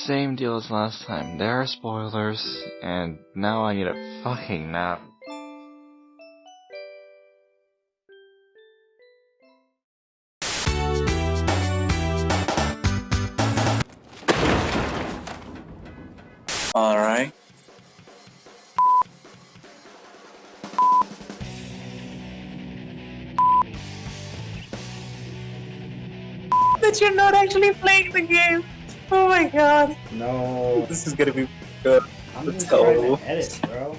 same deal as last time. There are spoilers, and now I need a fucking nap. Alright. That you're not actually playing the game. Oh my god. No. This is gonna be good. I'm Let's just go. trying to edit, bro.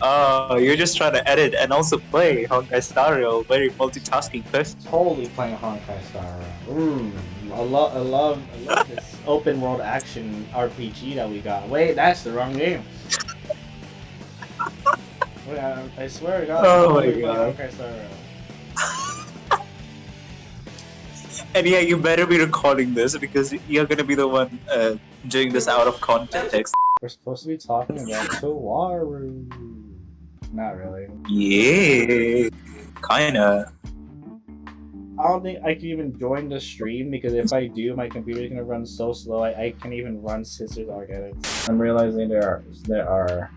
Oh, you're just trying to edit and also play Honkai Star Rail. Very multitasking person. Totally playing Honkai Star Rail. I love this open world action RPG that we got. Wait, that's the wrong game. Wait, I swear to God, Oh I'm my totally God. playing Honkai Star Rail. And yeah, you better be recording this because you're gonna be the one doing this out of context. We're supposed to be talking about Toaru. Not really. Yeah, kinda. I don't think I can even join the stream because if I do, my computer's gonna run so slow I can't even run Sisters Arc edits. I'm realizing there are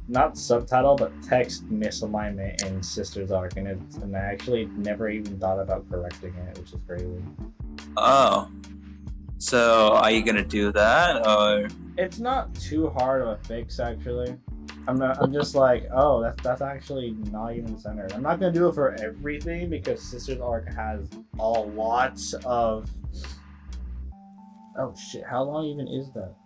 not subtitle but text misalignment in Sisters Arc, and I actually never even thought about correcting it, which is crazy. Oh, so are you gonna do that or? It's not too hard of a fix actually. I'm just like, oh, that's actually not even centered. I'm not gonna do it for everything because Sisters Arc has a lot of. Oh shit! How long even is that?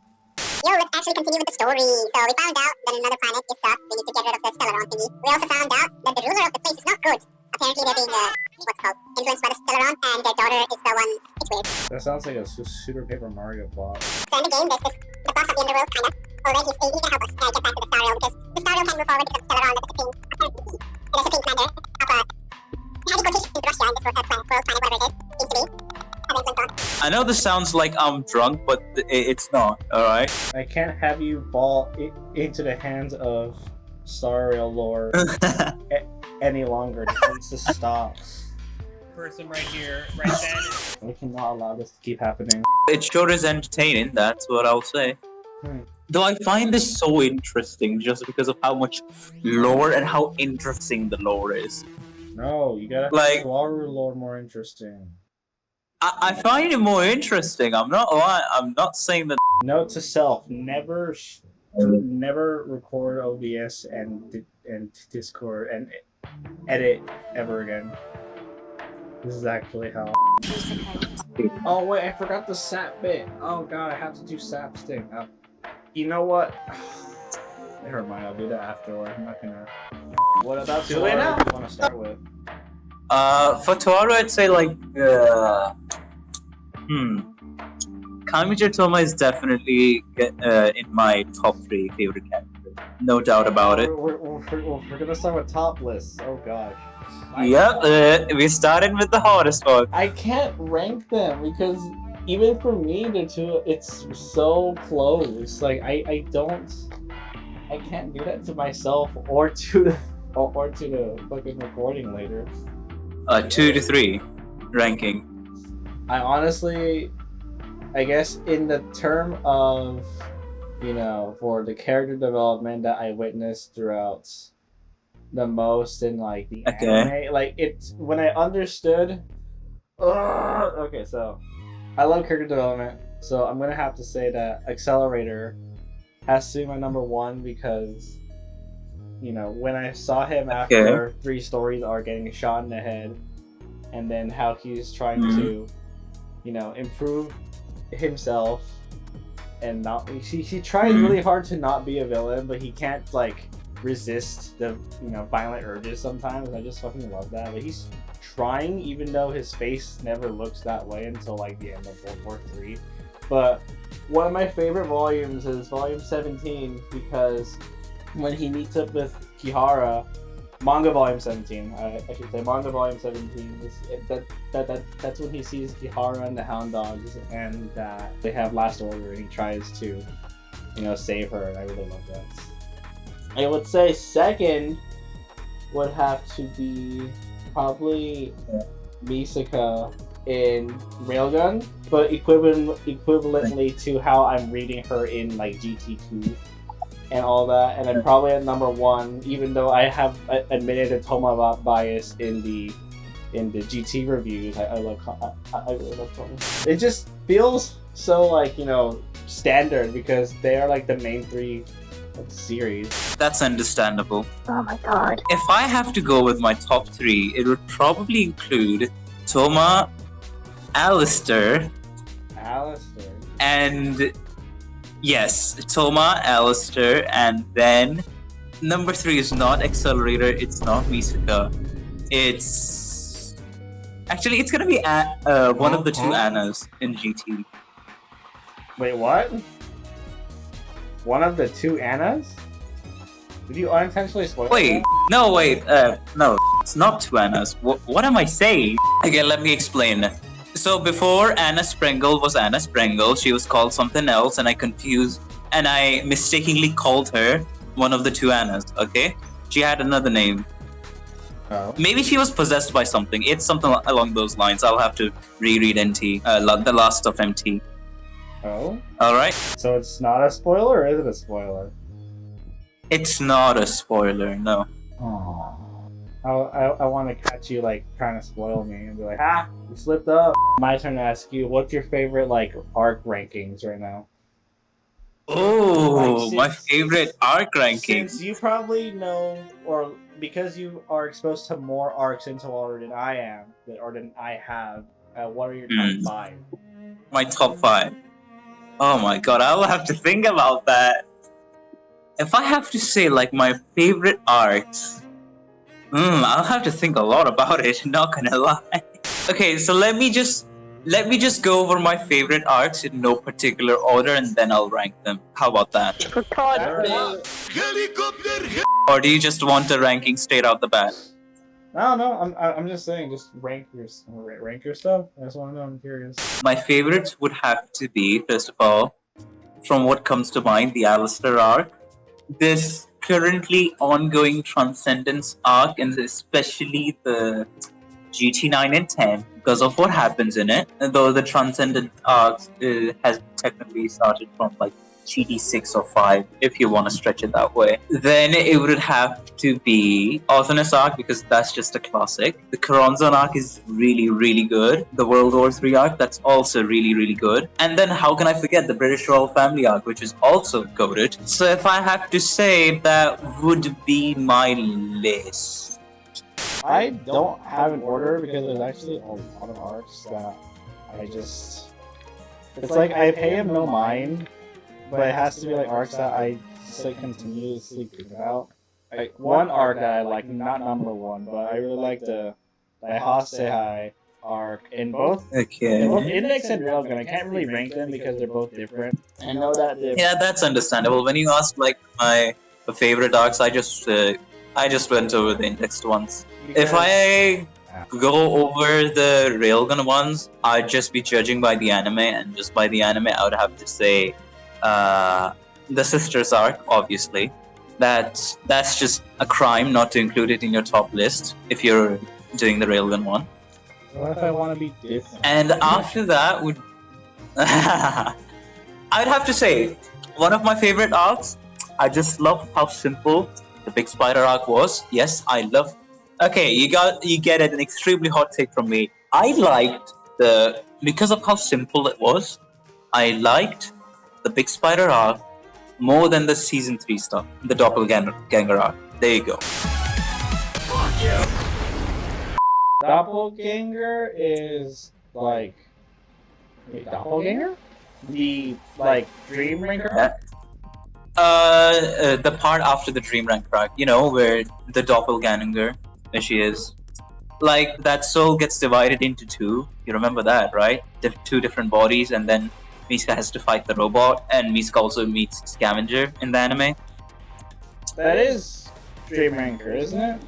Yo, let's actually continue with the story. So we found out that another planet is stuck. We need to get rid of the Stellaron thingy. We also found out that the ruler of the place is not good. Apparently they're being, what's it called? Influenced by the Stellaron, and their daughter is the one. It's weird. That sounds like a Super Paper Mario plot. So in the game, there's the boss of the underworld, kinda. Although he's gonna help us get back to the Star Rail because the Star Rail can move forward because of Stellaron that is supreme, apparently. And there's a supreme commander of teleportation into Russia in this world planet, whatever it is. Seems to be. I know this sounds like I'm drunk, but it's not. All right. I can't have you fall into the hands of Star Rail lore any longer. It needs to stop. Person right here, right then. We cannot allow this to keep happening. It sure is entertaining. That's what I'll say. Though I find this so interesting just because of how much lore and how interesting the lore is. No, you gotta Like- make Toaru lore more interesting. I find it more interesting. I'm not saying that. Note to self: never record OBS and Discord and edit ever again. This is actually how. Oh wait, I forgot the sap bit. Oh god, I have to do sap sting. You know what? Never mind, I'll do that afterward. I'm not gonna. What about Do it now. Want to start with? For Toaru, I'd say like. Kamija Toma is definitely in my top 3 favorite characters. No doubt about it. We're gonna start with top lists. Oh gosh. Yep, we started with the hardest one. I can't rank them because even for me, it's so close. Like I can't do that to myself or to the fucking recording later. 2 to 3 ranking. I honestly, I guess in the term of, for the character development that I witnessed throughout the most in like the anime, like it's when I understood. Okay, so I love character development, so I'm gonna have to say that Accelerator has to be my number 1 because, when I saw him after 3 stories are getting shot in the head, and then how he's trying to, improve himself and not. He tries really hard to not be a villain, but he can't resist the violent urges sometimes. I just fucking love that. But he's trying, even though his face never looks that way until the end of World War III. But one of my favorite volumes is volume 17 because when he meets up with Kihara, manga volume 17, I should say manga volume 17. That's when he sees Kihara and the Hound Dogs, and they have last order, and he tries to, save her, and I really love that. I would say second would have to be probably Misaka in Railgun, but equivalently to how I'm reading her in like GT2 and all that. And then probably at number 1, even though I have admitted a Toma bias in the GT reviews, I really love Toma. It just feels so like, you know, standard because they are like the main 3 of the series. That's understandable. Oh my god. If I have to go with my top 3, it would probably include Toma, Alistair, and yes, Toma, Alistair, and then number 3 is not Accelerator, it's not Misaka. It's gonna be one of the 2 Annas in GT. Wait, what? One of the 2 Annas? Did you unintentionally spoil Wait, that? no, it's not 2 Annas. What am I saying? Again, let me explain. So before Anna Sprengel was Anna Sprengel, she was called something else, and I mistakenly called her one of the 2 Annas, okay? She had another name. Oh. Maybe she was possessed by something. It's something along those lines. I'll have to reread NT, the last of MT. Oh? Alright? So it's not a spoiler, or is it a spoiler? It's not a spoiler, no. Aww. I want to catch you like trying to spoil me and be like, you slipped up. My turn to ask you, what's your favorite like arc rankings right now? Oh, Like, my favorite arc ranking. Since you probably know, or because you are exposed to more arcs in Toaru than I am, or than I have, what are your top 5? My top 5. Oh my god, I'll have to think about that. If I have to say like my favorite arcs, I'll have to think a lot about it, not gonna lie. Okay, so let me just go over my favorite arcs in no particular order and then I'll rank them. How about that? Or do you just want a ranking straight out the bat? No, I'm just saying, just rank your stuff. I just want to know, I'm curious. My favorites would have to be, first of all, from what comes to mind, the Alistair arc. This currently ongoing Transcendence arc, and especially the GT9 and 10, because of what happens in it. Though the Transcendence arc has technically started from like GT6 or 5, if you want to stretch it that way. Then it would have to be Orthonis arc, because that's just a classic. The Karanzan arc is really, really good. The World War 3 arc, that's also really, really good. And then how can I forget the British Royal Family arc, which is also goated. So if I have to say, that would be my list. I don't have an order because there's actually a lot of arcs that I just... It's like I pay him no mind, but it has to be like arcs that I just like continuously think about. Like one arc that I like, not number 1, but I really like the Hasehai arc in both. Okay. In both Index and Railgun. I can't really rank them because they're both different. I know that. Yeah, that's understandable. When you asked like my favorite arcs, I just went over the indexed ones. If I go over the Railgun ones, I'd just be judging by the anime, and just by the anime, I would have to say the Sisters arc, obviously. That's just a crime not to include it in your top list if you're doing the Railgun one. What if I want to be different? And after that would I'd have to say one of my favorite arcs. I just love how simple the Big Spider arc was. Yes, I love. Okay, you get an extremely hot take from me. I liked because of how simple it was. I liked the Big Spider arc more than the season 3 stuff, the Doppelganger arc. There you go. Doppelganger is like... Wait, Doppelganger? The, like, Dream Ranker? The part after the Dream Ranker arc, you know, where the Doppelganger, where she is. Like, that soul gets divided into 2. You remember that, right? 2 different bodies, and then Misaka has to fight the robot, and Misaka also meets Scavenger in the anime. That is Dream Ranker, isn't it?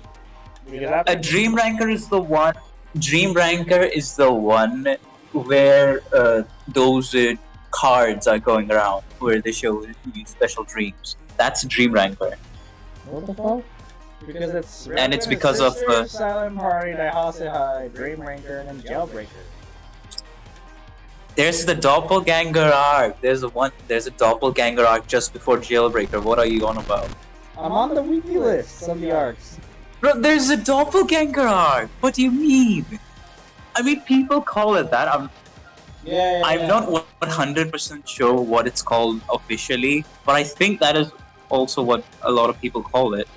A Dream Ranker is the one. Dream Ranker is the one where those cards are going around, where they show you special dreams. That's Dream Ranker. What the fuck? Because it's and it's because of Silent Party, Hasehai, Dream Ranker, and then Jailbreaker. There's the doppelganger arc. There's a doppelganger arc just before Jailbreaker. What are you on about? I'm on the weekly list of the arcs. Bro, there's a doppelganger arc. What do you mean? I mean, people call it that. I'm not 100% sure what it's called officially, but I think that is also what a lot of people call it.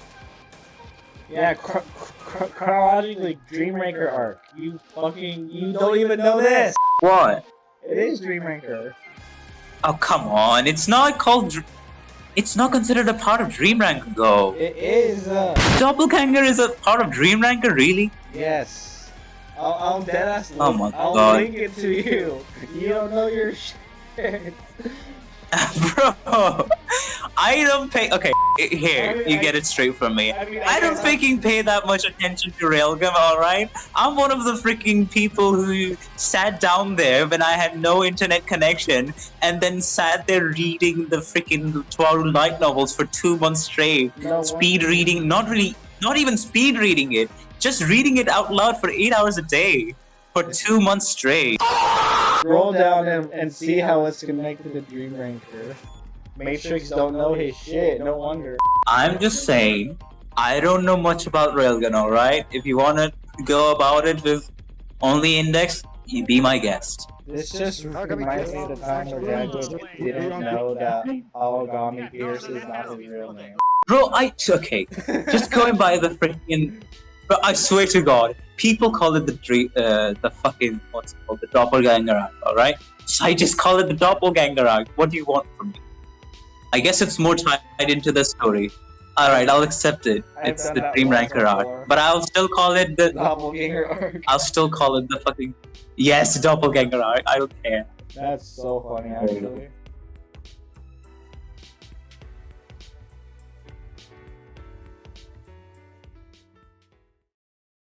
Yeah, chronologically, Dreamranker arc. You don't even know this. What? It is Dreamranker. Oh, come on. It's not called... It's not considered a part of Dreamranker, though. It is. Doppelganger is a part of Dreamranker, really? Yes. I'll deadass link. Oh my I'll God. link it to you. You don't know your shit. Bro, I don't pay... Okay, here, you get it straight from me. I don't freaking pay that much attention to Railgun, alright? I'm one of the freaking people who sat down there when I had no internet connection and then sat there reading the freaking Toaru light novels for 2 months straight. Speed reading, not even speed reading it, just reading it out loud for 8 hours a day for 2 months straight. Scroll down and see how it's connected to Dreamranker. Matrix don't know his shit, no wonder. I'm just saying, I don't know much about Railgun, alright? If you wanna go about it with only Index, you be my guest. This just reminds me of the time where Dad didn't know that Origami Pierce is not his real name. Bro, okay, just going by the freaking... Bro, I swear to God, people call it the fucking, what's it called, the doppelganger arc, alright? So I just call it the doppelganger arc. What do you want from me? I guess it's more tied into the story. Alright, I'll accept it. It's the Dreamranker arc. But I'll still call it the... Doppelganger arc. I'll still call it the fucking... Yes, doppelganger arc. I don't care. That's so funny, actually.